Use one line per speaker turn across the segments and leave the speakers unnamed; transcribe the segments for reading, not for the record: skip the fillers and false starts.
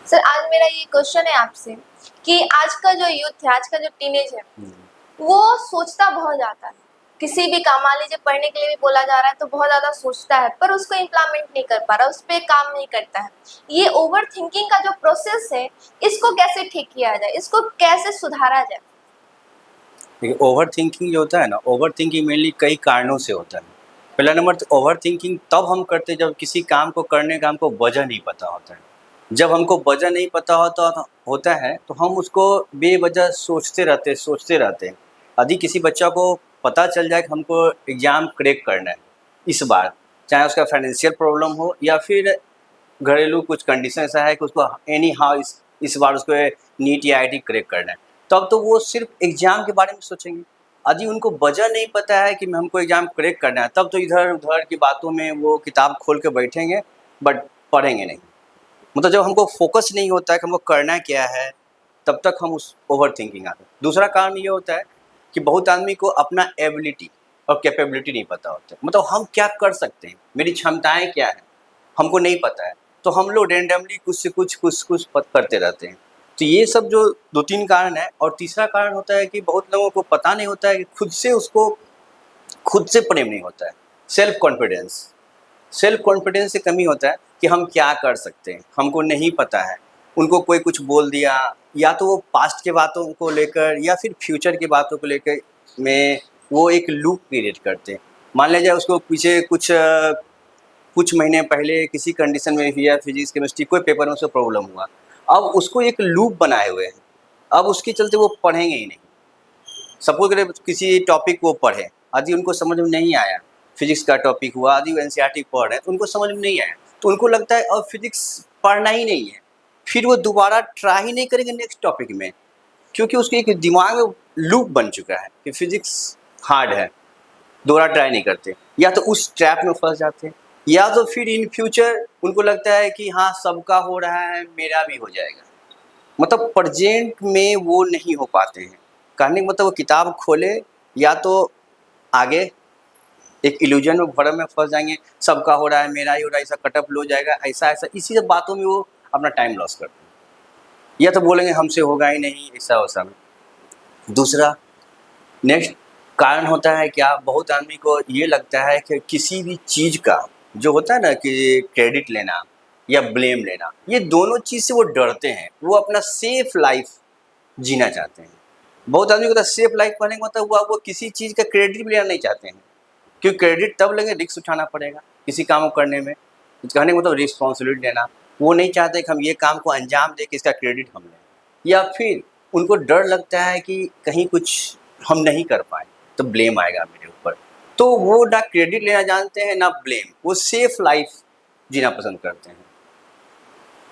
Sir आज मेरा ये क्वेश्चन है आपसे कि आज का जो यूथ है, आज का जो टीनेज है, वो सोचता बहुत ज़्यादा है। किसी भी काम, मान लीजिए पढ़ने के लिए भी बोला जा रहा है तो बहुत ज़्यादा सोचता है, पर उसको इम्प्लीमेंट नहीं कर पा रहा, उस पे काम नहीं करता है। ये ओवर थिंकिंग का जो प्रोसेस है, इसको कैसे ठीक किया जाए? इसको कैसे सुधारा जाए?
देखिए, ओवर थिंकिंग जो होता है ना, ओवर थिंकिंग मेनली कई कारणों से होता है। पहला नंबर तो ओवर थिंकिंग तब हम करते हैं जब किसी काम को करने का हमको वजह नहीं पता होता है। जब हमको वजह नहीं पता होता है तो हम उसको बेवजह सोचते रहते हैं। यदि किसी बच्चा को पता चल जाए कि हमको एग्ज़ाम क्रैक करना है इस बार, चाहे उसका फाइनेंशियल प्रॉब्लम हो या फिर घरेलू कुछ कंडीशन ऐसा है कि उसको एनी हाउ इस बार उसको नीट या आईआईटी क्रैक करना है, तब तो वो सिर्फ एग्ज़ाम के बारे में सोचेंगे। यदि उनको वजह नहीं पता है कि हमको एग्ज़ाम क्रैक करना है, तब तो इधर उधर की बातों में वो किताब खोल के बैठेंगे बट पढ़ेंगे नहीं। मतलब जब हमको फोकस नहीं होता है कि हमको करना क्या है, तब तक हम उस ओवर थिंकिंग आते हैं। दूसरा कारण ये होता है कि बहुत आदमी को अपना एबिलिटी और कैपेबिलिटी नहीं पता होता है, मतलब हम क्या कर सकते हैं, मेरी क्षमताएं क्या है, हमको नहीं पता है। तो हम लोग रैंडमली कुछ करते रहते हैं। तो ये सब जो 2-3 कारण है। और तीसरा कारण होता है कि बहुत लोगों को पता नहीं होता है कि खुद से प्रेम नहीं होता है। सेल्फ कॉन्फिडेंस से कमी होता है कि हम क्या कर सकते हैं, हमको नहीं पता है। उनको कोई कुछ बोल दिया, या तो वो पास्ट के बातों को लेकर या फिर फ्यूचर की बातों को लेकर में वो एक लूप क्रिएट करते हैं। मान लीजिए उसको पीछे कुछ महीने पहले किसी कंडीशन में या फिजिक्स केमिस्ट्री कोई पेपर में उसको प्रॉब्लम हुआ, अब उसको एक लूप बनाए हुए हैं। अब उसके चलते वो पढ़ेंगे ही नहीं। सपोज करें किसी टॉपिक को पढ़े, यदि उनको समझ में नहीं आया, फिजिक्स का टॉपिक हुआ, यदि वो एनसीईआरटी पढ़ रहे हैं तो उनको समझ में नहीं आया, तो उनको लगता है अब फिजिक्स पढ़ना ही नहीं है। फिर वो दोबारा ट्राई ही नहीं करेंगे नेक्स्ट टॉपिक में, क्योंकि उसके एक दिमाग में लूप बन चुका है कि फिजिक्स हार्ड है, दोबारा ट्राई नहीं करते, या तो उस ट्रैप में फंस जाते हैं, या तो फिर इन फ्यूचर उनको लगता है कि हाँ सबका हो रहा है मेरा भी हो जाएगा। मतलब प्रेजेंट में वो नहीं हो पाते हैं। कहने का मतलब वो किताब खोले, या तो आगे एक इल्यूजन में भ्रम में फंस जाएंगे, सबका हो रहा है मेरा ही हो रहा है, ऐसा कटअप लो जाएगा, ऐसा ऐसा इसी सब बातों में वो अपना टाइम लॉस करते हैं। या तो बोलेंगे हमसे होगा ही नहीं, ऐसा वैसा में। दूसरा नेक्स्ट कारण होता है क्या, बहुत आदमी को ये लगता है कि किसी भी चीज़ का जो होता है ना कि क्रेडिट लेना या ब्लेम लेना, ये दोनों चीज़ से वो डरते हैं। वो अपना सेफ लाइफ जीना चाहते हैं। बहुत आदमी को तो सेफ लाइफ पाने का मतलब हुआ वो किसी चीज़ का क्रेडिट भी लेना नहीं चाहते हैं, क्योंकि क्रेडिट तब लेंगे रिस्क उठाना पड़ेगा किसी काम को करने में। कहने का मतलब रिस्पॉन्सिबिलिटी लेना, वो नहीं चाहते कि हम ये काम को अंजाम दें कि इसका क्रेडिट हम लें। या फिर उनको डर लगता है कि कहीं कुछ हम नहीं कर पाए तो ब्लेम आएगा मेरे ऊपर। तो वो ना क्रेडिट लेना जानते हैं ना ब्लेम, वो सेफ लाइफ जीना पसंद करते हैं।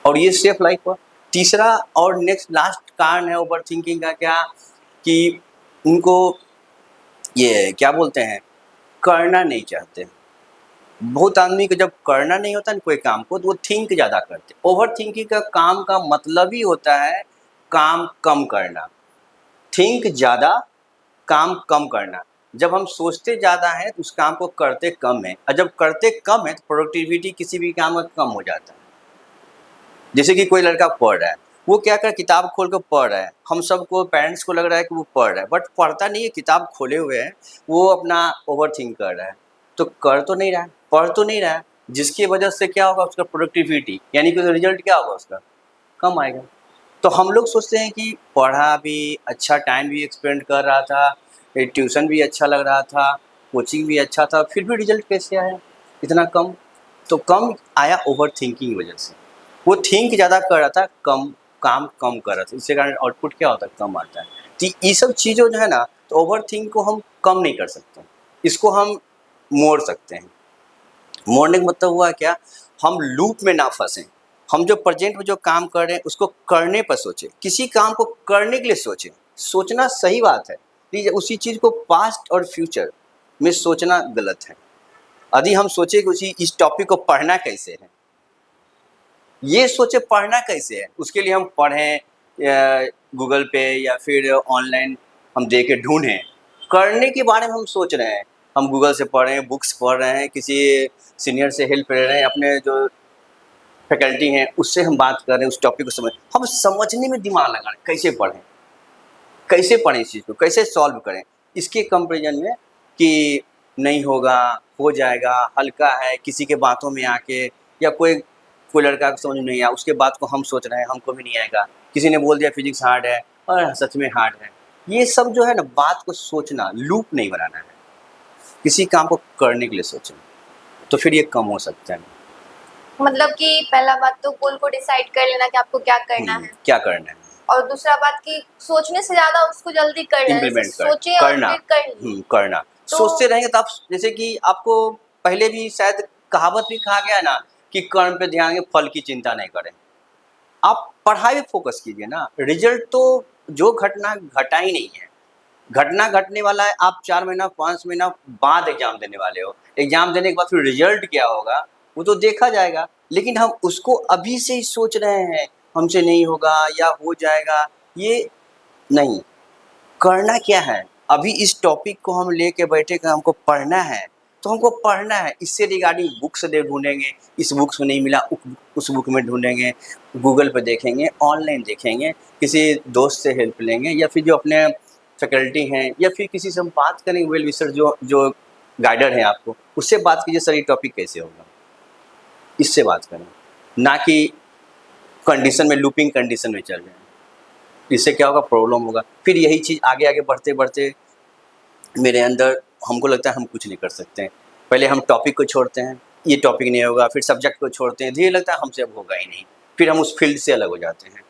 और ये सेफ लाइफ का तीसरा और नेक्स्ट लास्ट कारण है ओवर थिंकिंग का क्या, कि उनको ये क्या बोलते हैं, करना नहीं चाहते। बहुत आदमी को जब करना नहीं होता ना कोई काम को, तो वो थिंक ज़्यादा करते। ओवर थिंकिंग का काम का मतलब ही होता है काम कम करना। थिंक ज़्यादा, काम कम करना। जब हम सोचते ज़्यादा हैं तो उस काम को करते कम है, और जब करते कम है तो प्रोडक्टिविटी किसी भी काम का कम हो जाता है। जैसे कि कोई लड़का पढ़ रहा है, वो क्या कर किताब खोल कर पढ़ रहा है, हम सबको पेरेंट्स को लग रहा है कि वो पढ़ रहा है, बट पढ़ता नहीं है, किताब खोले हुए है, वो अपना ओवर थिंक कर रहा है। तो कर तो नहीं रहा है, पढ़ तो नहीं रहा है, जिसकी वजह से क्या होगा, उसका प्रोडक्टिविटी यानी कि रिजल्ट क्या होगा उसका, कम आएगा। तो हम लोग सोचते हैं कि पढ़ा भी, अच्छा टाइम भी एक्सपेंड कर रहा था, ट्यूशन भी अच्छा लग रहा था, कोचिंग भी अच्छा था, फिर भी रिजल्ट कैसे आया इतना कम। तो कम आया ओवर थिंकिंग की वजह से। वो थिंक ज़्यादा कर रहा था, कम काम कम कर रहा था, इसके कारण आउटपुट क्या होता है, कम आता है। तो ये सब चीज़ों जो है ना, तो ओवर थिंक को हम कम नहीं कर सकते, इसको हम मोड़ सकते हैं। मोड़ने का मतलब हुआ क्या, हम लूप में ना फंसें। हम जो प्रेजेंट में जो काम कर रहे हैं उसको करने पर सोचें, किसी काम को करने के लिए सोचें। सोचना सही बात है, लेकिन उसी चीज़ को पास्ट और फ्यूचर में सोचना गलत है। यदि हम सोचें कि उसी इस टॉपिक को पढ़ना कैसे है, ये सोचे पढ़ना कैसे है, उसके लिए हम पढ़ें गूगल पे या फिर ऑनलाइन हम दे के ढूंढें। करने के बारे में हम सोच रहे हैं, हम गूगल से पढ़ रहे हैं, बुक्स पढ़ रहे हैं, किसी सीनियर से हेल्प ले रहे हैं, अपने जो फैकल्टी हैं उससे हम बात कर रहे हैं, उस टॉपिक को हम समझने में दिमाग लगा रहे हैं, कैसे पढ़ें इस चीज़ को, कैसे सॉल्व करें, इसके कंपेरिजन में कि नहीं होगा, हो जाएगा, हल्का है, किसी के बातों में आके, या कोई कोई लड़का को समझ में नहीं आया उसके बात को हम सोच रहे हैं हमको भी नहीं आएगा, किसी ने बोल दिया फिजिक्स हार्ड है और सच में हार्ड है। ये सब जो है ना, बात को सोचना, लूप नहीं बनाना है, किसी काम को करने के लिए सोचना, तो फिर ये कम हो सकता है।
मतलब कि पहला बात तो गोल को डिसाइड कर लेना कि आपको क्या करना है,
क्या करना है,
और दूसरा बात कि सोचने से ज्यादा उसको जल्दी करना है,
इम्प्लीमेंट
सोचे और फिर कर लीजिए।
करना। सोचते रहेंगे तो आप, जैसे कि आपको पहले भी शायद कहावत भी कहा गया ना कि कर्म पे ध्यान दें, फल की चिंता नहीं करें। आप पढ़ाई पे फोकस कीजिए ना, रिजल्ट तो जो घटना घटा ही नहीं है, घटना घटने वाला है, आप 4 महीना 5 महीना बाद एग्जाम देने वाले हो, एग्जाम देने के बाद फिर रिजल्ट क्या होगा वो तो देखा जाएगा, लेकिन हम उसको अभी से ही सोच रहे हैं हमसे नहीं होगा या हो जाएगा, ये नहीं। करना क्या है, अभी इस टॉपिक को हम लेके बैठे कि हमको पढ़ना है, तो हमको पढ़ना है, इससे रिगार्डिंग बुक्स दे ढूंढेंगे, इस बुक्स में नहीं मिला उस बुक में ढूंढेंगे, गूगल पे देखेंगे, ऑनलाइन देखेंगे, किसी दोस्त से हेल्प लेंगे, या फिर जो अपने फैकल्टी हैं या फिर किसी से हम बात करेंगे, वेल विशर जो जो गाइडर हैं आपको, उससे बात कीजिए, सर ये टॉपिक कैसे होगा, इससे बात करें, ना कि कंडीशन में, लूपिंग कंडीशन में चल रहे हैं। इससे क्या होगा, प्रॉब्लम होगा, फिर यही चीज़ आगे आगे बढ़ते बढ़ते मेरे अंदर हमको लगता है हम कुछ नहीं कर सकते हैं। पहले हम टॉपिक को छोड़ते हैं, ये टॉपिक नहीं होगा, फिर सब्जेक्ट को छोड़ते हैं, धीरे लगता है हमसे अब होगा ही नहीं, फिर हम उस फील्ड से अलग हो जाते हैं।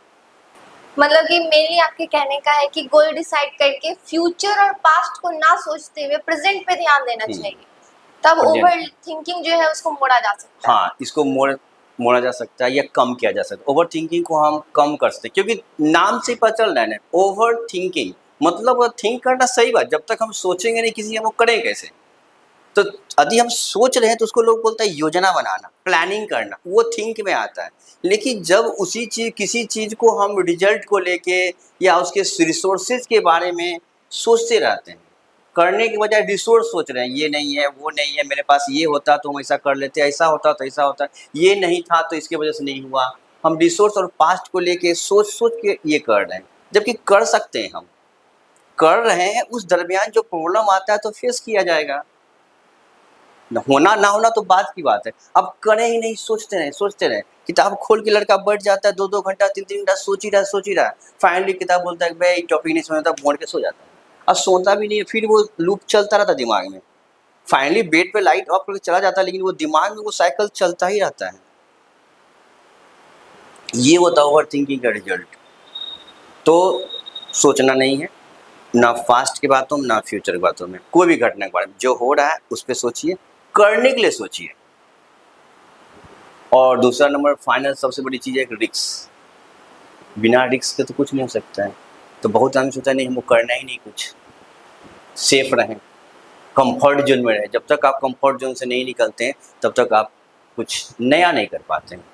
मतलब कि मेनली आपके कहने का है कि गोल डिसाइड करके फ्यूचर और पास्ट को ना सोचते हुए प्रेजेंट पे ध्यान देना चाहिए, तब ओवर थिंकिंग जो है उसको मोड़ा जा सकता है।
हाँ, इसको मोड़ा जा सकता है या कम किया जा सकता है, ओवर थिंकिंग को हम कम कर सकते हैं, क्योंकि नाम से पता चल रहा है ना, ओवर थिंकिंग मतलब थिंक करना, सही बात, जब तक हम सोचेंगे नहीं किसी हम वो करें कैसे, तो यदि हम सोच रहे हैं तो उसको लोग बोलते हैं योजना बनाना, प्लानिंग करना, वो थिंक में आता है। लेकिन जब उसी चीज़, किसी चीज़ को हम रिजल्ट को लेके या उसके रिसोर्सेज के बारे में सोचते रहते हैं, करने के बजाय रिसोर्स सोच रहे हैं, ये नहीं है, वो नहीं है, मेरे पास ये होता तो हम ऐसा कर लेते, ऐसा होता तो ऐसा होता, ये नहीं था तो इसके वजह से नहीं हुआ, हम रिसोर्स और पास्ट को लेके सोच सोच के ये कर रहे हैं, जबकि कर सकते हैं, हम कर रहे हैं, उस दरमियान जो प्रॉब्लम आता है तो फेस किया जाएगा, होना ना होना तो बात की बात है, अब करें ही नहीं, सोचते रहे, किताब खोल के लड़का बैठ जाता है 2-2 घंटा 3-3 घंटा सोच ही रहा है, फाइनली किताब बोलता है भाई टॉपिक नहीं समझता, मोड़ के सो जाता है, अब सोता भी नहीं है, फिर वो लूप चलता रहता है दिमाग में, फाइनली बेड पे लाइट ऑफ करके चला जाता है, लेकिन वो दिमाग में वो साइकिल चलता ही रहता है। ये होता है ओवर थिंकिंग का रिजल्ट। तो सोचना नहीं है, ना पास्ट की बातों में, ना फ्यूचर की बातों में, कोई भी घटना के बारे में जो हो रहा है उस पर सोचिए, करने के लिए सोचिए। और दूसरा नंबर, फाइनल सबसे बड़ी चीज़ है रिस्क, बिना रिस्क के तो कुछ नहीं हो सकता है। तो बहुत आदमी सोचता है नहीं हमको करना ही नहीं कुछ, सेफ रहें, कंफर्ट जोन में रहें, जब तक आप कंफर्ट जोन से नहीं निकलते हैं तब तक आप कुछ नया नहीं कर पाते हैं।